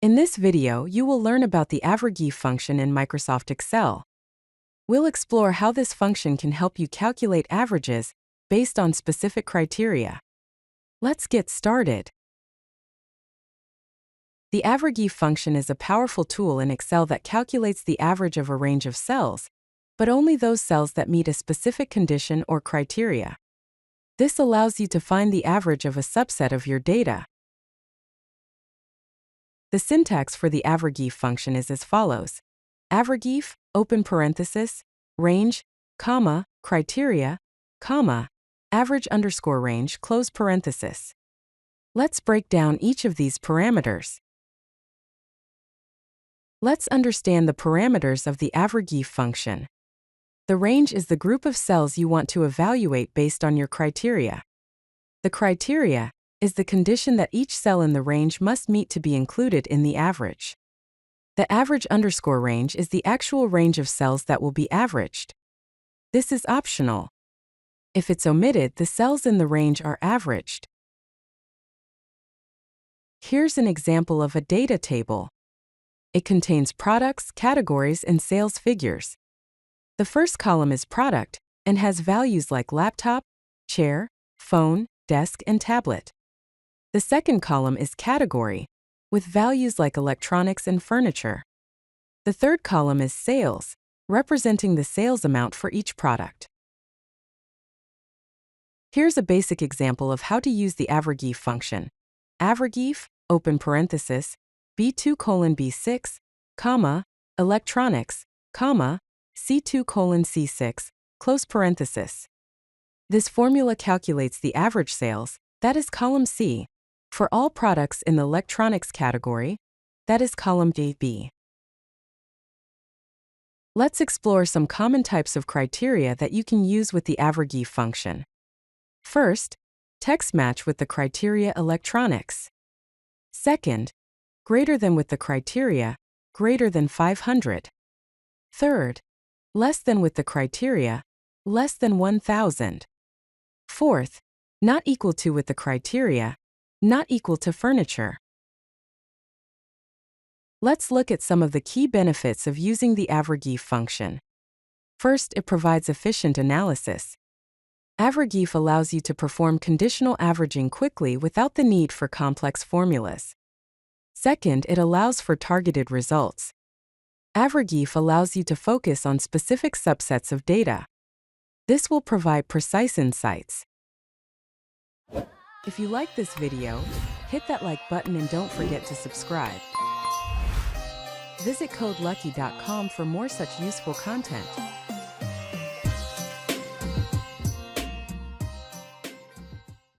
In this video, you will learn about the AVERAGEIF function in Microsoft Excel. We'll explore how this function can help you calculate averages based on specific criteria. Let's get started. The AVERAGEIF function is a powerful tool in Excel that calculates the average of a range of cells, but only those cells that meet a specific condition or criteria. This allows you to find the average of a subset of your data. The syntax for the AVERAGEIF function is as follows: AVERAGEIF, open parenthesis, range, comma, criteria, comma, average underscore range, close parenthesis. Let's break down each of these parameters. Let's understand the parameters of the AVERAGEIF function. The range is the group of cells you want to evaluate based on your criteria. The criteria is the condition that each cell in the range must meet to be included in the average. The average underscore range is the actual range of cells that will be averaged. This is optional. If it's omitted, the cells in the range are averaged. Here's an example of a data table. It contains products, categories, and sales figures. The first column is product and has values like laptop, chair, phone, desk, and tablet. The second column is category, with values like electronics and furniture. The third column is sales, representing the sales amount for each product. Here's a basic example of how to use the AVERAGEIF function. AVERAGEIF, open parenthesis, B2:B6, comma, electronics, comma, C2:C6, close parenthesis. This formula calculates the average sales, that is column C, for all products in the electronics category, that is column B. Let's explore some common types of criteria that you can use with the AVERAGEIF function. First, text match with the criteria electronics. Second, greater than with the criteria greater than 500. Third, less than with the criteria less than 1,000. Fourth, not equal to with the criteria not equal to furniture. Let's look at some of the key benefits of using the AVERAGEIF function. First, it provides efficient analysis. AVERAGEIF allows you to perform conditional averaging quickly without the need for complex formulas. Second, it allows for targeted results. AVERAGEIF allows you to focus on specific subsets of data. This will provide precise insights. If you like this video, hit that like button and don't forget to subscribe. Visit codelucky.com for more such useful content.